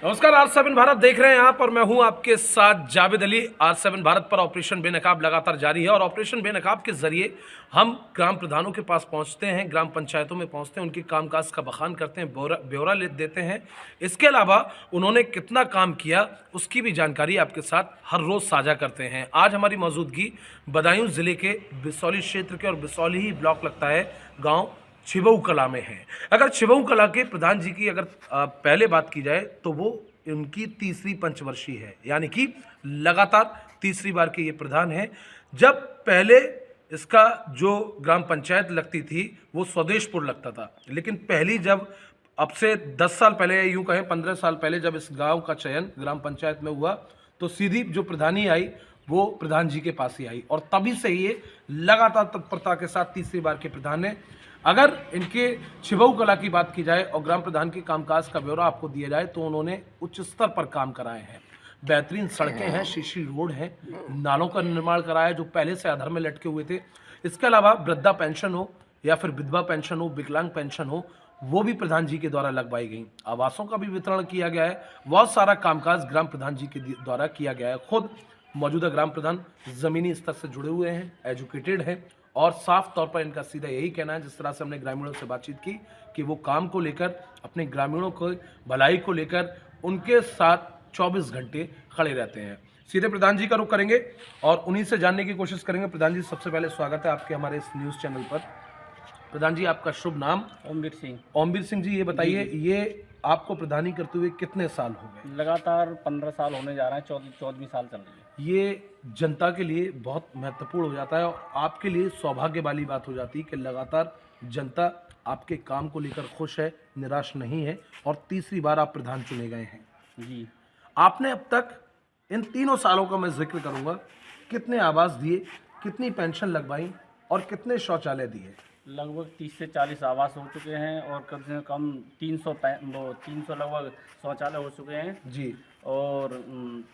नमस्कार, R7 भारत देख रहे हैं आप और मैं हूं आपके साथ जावेद अली। R7 भारत पर ऑपरेशन बेनकाब लगातार जारी है और ऑपरेशन बेनकाब के जरिए हम ग्राम प्रधानों के पास पहुंचते हैं, ग्राम पंचायतों में पहुंचते हैं, उनके कामकाज का बखान करते हैं, ब्यौरा ले देते हैं। इसके अलावा उन्होंने कितना काम किया उसकी भी जानकारी आपके साथ हर रोज़ साझा करते हैं। आज हमारी मौजूदगी बदायूं जिले के बिसौली क्षेत्र के और बिसौली ही ब्लॉक लगता है गाँव छिबऊ कला में है। अगर छिबऊ कला के प्रधान जी की अगर पहले बात की जाए तो वो उनकी तीसरी पंचवर्षीय है, यानी कि लगातार तीसरी बार के ये प्रधान हैं। जब पहले इसका जो ग्राम पंचायत लगती थी वो स्वदेशपुर लगता था, लेकिन पहली जब अब से 10 साल पहले, यूं कहें 15 साल पहले, जब इस गांव का चयन ग्राम पंचायत में हुआ तो सीधी जो प्रधानी आई वो प्रधान जी के पास ही आई और तभी से ये लगातार तत्परता के साथ तीसरी बार के प्रधान हैं। अगर इनके छिबऊ कला की बात की जाए और ग्राम प्रधान के कामकाज का ब्यौरा आपको दिया जाए तो उन्होंने उच्च स्तर पर काम कराए हैं। बेहतरीन सड़कें हैं, शीशी रोड हैं, नालों का निर्माण कराया जो पहले से अधर में लटके हुए थे। इसके अलावा वृद्धा पेंशन हो या फिर विधवा पेंशन हो, विकलांग पेंशन हो, वो भी प्रधान जी के द्वारा लगवाई गई। आवासों का भी वितरण किया गया है। बहुत सारा कामकाज ग्राम प्रधान जी के द्वारा किया गया है। खुद मौजूदा ग्राम प्रधान ज़मीनी स्तर से जुड़े हुए हैं, एजुकेटेड हैं और साफ तौर पर इनका सीधा यही कहना है, जिस तरह से हमने ग्रामीणों से बातचीत की, कि वो काम को लेकर, अपने ग्रामीणों को भलाई को लेकर उनके साथ 24 घंटे खड़े रहते हैं। सीधे प्रधान जी का रुख करेंगे और उन्हीं से जानने की कोशिश करेंगे। प्रधान जी, सबसे पहले स्वागत है आपके हमारे इस न्यूज़ चैनल पर। प्रधान जी, आपका शुभ नाम? ओमवीर सिंह। ओमवीर सिंह जी, ये बताइए, ये आपको प्रधानी करते हुए कितने साल हो गए? लगातार 15 साल होने जा रहे हैं, 14वीं साल चल रही है। ये जनता के लिए बहुत महत्वपूर्ण हो जाता है और आपके लिए सौभाग्य वाली बात हो जाती है कि लगातार जनता आपके काम को लेकर खुश है, निराश नहीं है और तीसरी बार आप प्रधान चुने गए हैं जी। आपने अब तक इन तीनों सालों का मैं जिक्र करूंगा, कितने आवास दिए, कितनी पेंशन लगवाई और कितने शौचालय दिए? लगभग 30 से 40 आवास हो चुके हैं और कम से कम 300 लगभग शौचालय हो चुके हैं जी। और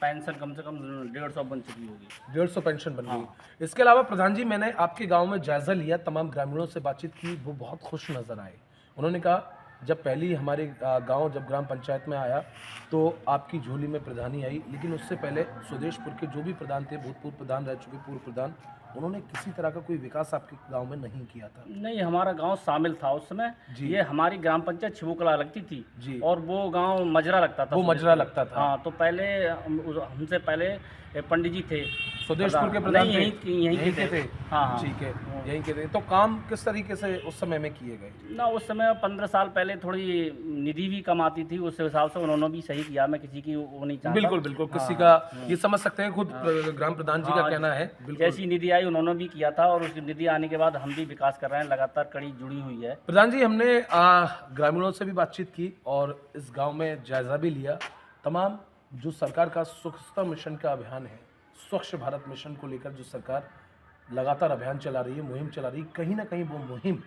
पेंशन कम से कम 150 बन चुकी होगी। 150 पेंशन बन गई। हाँ। इसके अलावा प्रधान जी, मैंने आपके गांव में जायजा लिया, तमाम ग्रामीणों से बातचीत की, वो बहुत खुश नजर आए। उन्होंने कहा जब पहली हमारे गांव जब ग्राम पंचायत में आया तो आपकी झोली में प्रधानी आई, लेकिन उससे पहले स्वदेशपुर के जो भी प्रधान थे, भूतपूर्व प्रधान रह चुके पूर्व प्रधान, उन्होंने किसी तरह का कोई विकास आपके गांव में नहीं किया था। नहीं, हमारा गांव शामिल था उस समय। ये हमारी ग्राम पंचायत छिबू कला लगती थी जी। और वो गांव मजरा लगता था। वो मजरा लगता था। हाँ, तो पहले हमसे पहले पंडित जी थे स्वदेशपुर के प्रधान थे? यहीं के थे। हाँ, ठीक है, यहीं के थे। तो काम किस तरीके से उस समय में किए गए? ना, उस समय 15 साल पहले थोड़ी निधि भी कम आती थी, उस हिसाब से उन्होंने भी सही किया। मैं किसी की वो नहीं चाहता। बिल्कुल बिल्कुल, किसी का ये समझ सकते हैं, खुद ग्राम प्रधान जी का कहना है। जैसी निधि आई उन्होंने भी किया था और उसकी निधि आने के बाद हम भी विकास कर रहे हैं, लगातार कड़ी जुड़ी हुई है। प्रधान जी, हमने ग्रामीणों से भी बातचीत की और इस गांव में जायजा भी लिया। तमाम जो सरकार का स्वच्छता मिशन का अभियान है, स्वच्छ भारत मिशन को लेकर जो सरकार लगातार अभियान चला रही है, मुहिम चला रही है, कहीं ना कहीं वो मुहिम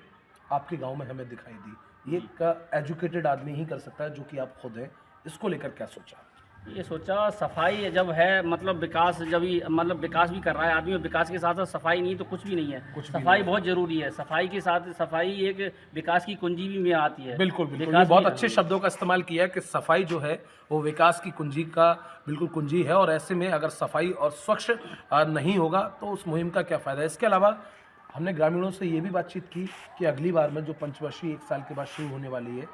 आपके गांव में हमें दिखाई दी। ये का एजुकेटेड आदमी ही कर सकता है, जो कि आप खुद हैं। इसको लेकर क्या सोचा? ये सोचा, सफाई जब है, मतलब विकास जब ही, मतलब विकास भी कर रहा है आदमी, विकास के साथ साथ सफाई नहीं तो कुछ भी नहीं है। सफाई बहुत जरूरी है। सफाई के साथ सफाई एक विकास की कुंजी भी में आती है। बिल्कुल बिल्कुल, ये बहुत अच्छे शब्दों का इस्तेमाल किया है कि सफाई जो है वो विकास की कुंजी का बिल्कुल कुंजी है और ऐसे में अगर सफाई और स्वच्छ नहीं होगा तो उस मुहिम का क्या फ़ायदा है। इसके अलावा हमने ग्रामीणों से ये भी बातचीत की कि अगली बार में जो पंचवर्षीय 1 साल के बाद शुरू होने वाली है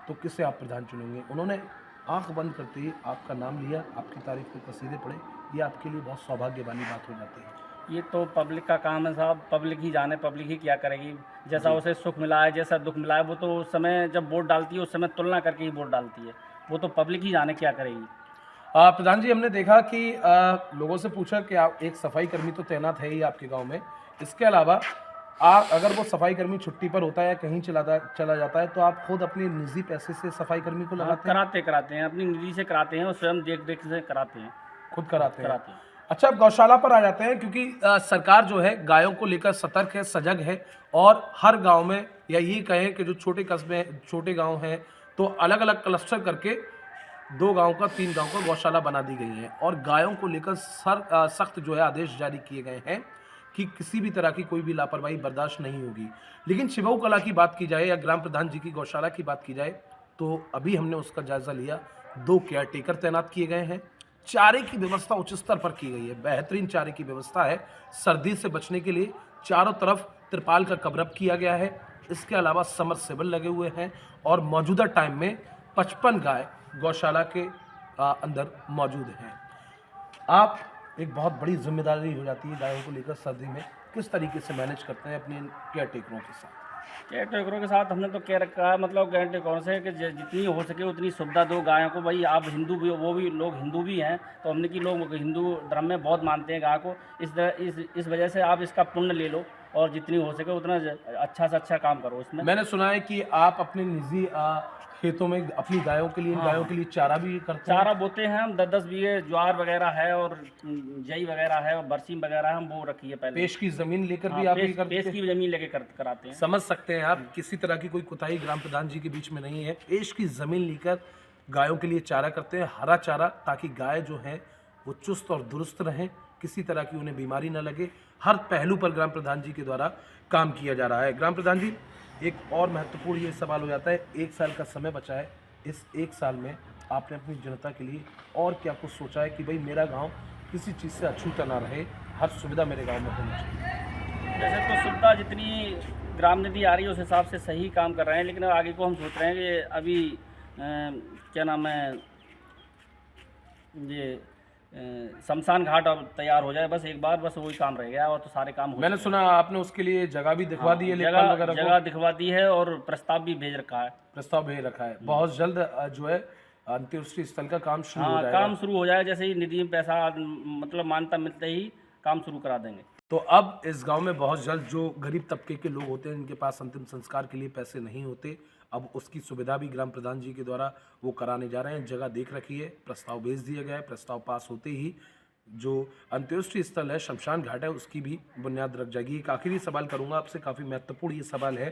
तो किससे आप प्रधान चुनेंगे। उन्होंने आंख बंद करते ही आपका नाम लिया, आपकी तारीफ की तस्वीरें पढ़े। ये आपके लिए बहुत सौभाग्य वाली बात हो जाती है। ये तो पब्लिक का काम है साहब, पब्लिक ही जाने, पब्लिक ही क्या करेगी। जैसा उसे सुख मिला है, जैसा दुख मिला है, वो तो उस समय जब वोट डालती है उस समय तुलना करके ही वोट डालती है। वो तो पब्लिक ही जाने क्या करेगी। प्रधान जी, हमने देखा कि लोगों से पूछा कि आप एक सफाई कर्मी तो तैनात है ही आपके गाँव में, इसके अलावा अगर वो सफाई कर्मी छुट्टी पर होता है या कहीं चला जाता है तो आप खुद अपने निजी पैसे से सफाई कर्मी को लगाते हैं? कराते हैं, अपनी निधि से कराते हैं और स्वयं देख से कराते हैं, खुद कराते हैं। कराते हैं। अच्छा, अब गौशाला पर आ जाते हैं, क्योंकि सरकार जो है गायों को लेकर सतर्क है, सजग है और हर गांव में, या ये कहें कि जो छोटे कस्बे, छोटे गांव हैं, तो अलग अलग क्लस्टर करके 2 गांव का 3 गांव का गौशाला बना दी गई है और गायों को लेकर सख्त जो है आदेश जारी किए गए हैं कि किसी भी तरह की कोई भी लापरवाही बर्दाश्त नहीं होगी। लेकिन छिबऊ कला की बात की जाए या ग्राम प्रधान जी की गौशाला की बात की जाए तो अभी हमने उसका जायजा लिया 2 केयरटेकर तैनात किए गए हैं। चारे की व्यवस्था उच्च स्तर पर की गई है, बेहतरीन चारे की व्यवस्था है। सर्दी से बचने के लिए चारों तरफ तिरपाल का कवरअप किया गया है। इसके अलावा समरसेबल लगे हुए हैं और मौजूदा टाइम में 55 गाय गौशाला के अंदर मौजूद हैं। आप एक बहुत बड़ी जिम्मेदारी हो जाती है गायों को लेकर सर्दी में, किस तरीके से मैनेज करते हैं अपने केयरटेकरों के साथ? केयर टेकरों के साथ हमने तो कह रखा है, मतलब केयर टेकरों से कि जितनी हो सके उतनी सुविधा दो गायों को। भाई आप हिंदू भी, वो भी लोग हिंदू भी हैं, तो हमने कि लोग हिंदू धर्म में बहुत मानते हैं गाय को। इस वजह से आप इसका पुण्य ले लो और जितनी हो सके उतना अच्छा से अच्छा काम करो इसमें। मैंने सुना है कि आप अपने निजी खेतों में अपनी गायों के लिए, इन गायों के लिए चारा भी करते हैं। चारा बोते हैं हम, 10-10 बीघे ज्वार वगैरह है और जई वगैरह है और बरसीम वगैरह है, हम वो रखी है पहले। पेश की जमीन लेकर भी आप ये करते पेश की जमीन लेके कराते हैं। समझ सकते हैं आप, किसी तरह की कोई कोताही ग्राम प्रधान जी के बीच में नहीं है। पेश की जमीन लेकर गायों के लिए चारा करते हैं, हरा चारा, ताकि गाय जो है वो चुस्त और दुरुस्त रहें, किसी तरह की उन्हें बीमारी न लगे। हर पहलू पर ग्राम प्रधान जी के द्वारा काम किया जा रहा है। ग्राम प्रधान जी, एक और महत्वपूर्ण ये सवाल हो जाता है, 1 साल का समय बचा है, इस 1 साल में आपने अपनी जनता के लिए और क्या कुछ सोचा है कि भाई मेरा गांव किसी चीज़ से अछूता ना रहे, हर सुविधा मेरे गांव में होनी चाहिए? जैसे तो सुविधा जितनी ग्राम निधि आ रही है उस हिसाब से सही काम कर रहे हैं, लेकिन आगे को हम सोच रहे हैं कि अभी क्या नाम है, ये शमशान घाट अब तैयार हो जाए, बस एक बार, बस वही काम रह गया और तो सारे काम हो मैंने सुना आपने उसके लिए जगह भी दिखवा दी है, लेखपाल वगैरह को? जगह दिखवा दी है और प्रस्ताव भी भेज रखा है। प्रस्ताव भेज रखा है। बहुत जल्द जो है अंत्येष्टि स्थल का काम शुरू हो जाएगा। काम शुरू हो जाए, जैसे ही निधि में पैसा मतलब मान्यता मिलते ही काम शुरू करा देंगे। तो अब इस गांव में बहुत जल्द जो गरीब तबके के लोग होते हैं, इनके पास अंतिम संस्कार के लिए पैसे नहीं होते, अब उसकी सुविधा भी ग्राम प्रधान जी के द्वारा वो कराने जा रहे हैं। जगह देख रखी है, प्रस्ताव भेज दिया गया है। प्रस्ताव पास होते ही जो अंत्येष्टि स्थल है, शमशान घाट है, उसकी भी बुनियाद रख जाएगी। एक आखिरी सवाल करूंगा आपसे, काफ़ी महत्वपूर्ण ये सवाल है।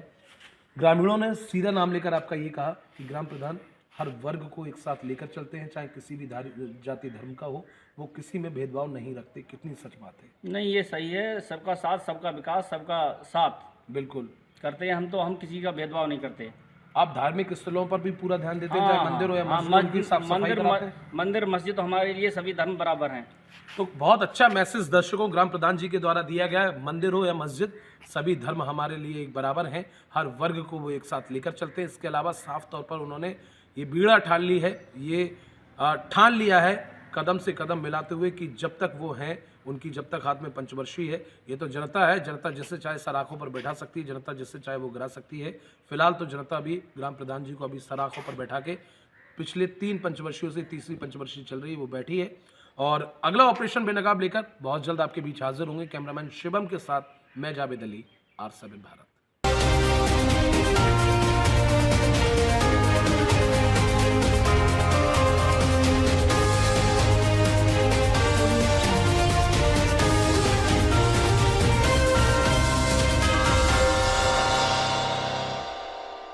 ग्रामीणों ने सीधा नाम लेकर आपका ये कहा कि ग्राम प्रधान हर वर्ग को एक साथ लेकर चलते हैं, चाहे किसी भी जाति धर्म का हो, वो किसी में भेदभाव नहीं रखते। कितनी सच बात है? नहीं, ये सही है। सबका साथ, सबका विकास, सबका साथ बिल्कुल करते हैं हम, तो हम किसी का भेदभाव नहीं करते। आप धार्मिक स्थलों पर भी पूरा ध्यान देते हैं, चाहे मंदिर हो या मस्जिद, उनकी साफ सफाई कराते हैं? मंदिर मस्जिद तो हमारे लिए सभी धर्म बराबर हैं। तो बहुत अच्छा मैसेज दर्शकों ग्राम प्रधान जी के द्वारा दिया गया है। मंदिर हो या मस्जिद, सभी धर्म हमारे लिए एक बराबर हैं, हर वर्ग को वो एक साथ लेकर चलते हैं। इसके अलावा साफ तौर पर उन्होंने ये बीड़ा ठान ली है, ये ठान लिया है कदम से कदम मिलाते हुए कि जब तक वो हैं, उनकी जब तक हाथ में पंचवर्षीय है। ये तो जनता है, जनता जिससे चाहे सराखों पर बैठा सकती है, जनता जिससे चाहे वो गिरा सकती है। फिलहाल तो जनता भी ग्राम प्रधान जी को अभी सराखों पर बैठा के पिछले 3 पंचवर्षियों से तीसरी पंचवर्षीय चल रही है, वो बैठी है। और अगला ऑपरेशन बेनकाब लेकर बहुत जल्द आपके बीच हाजिर होंगे। कैमरामैन शिवम के साथ मैं जावेद अली, R7 भारत।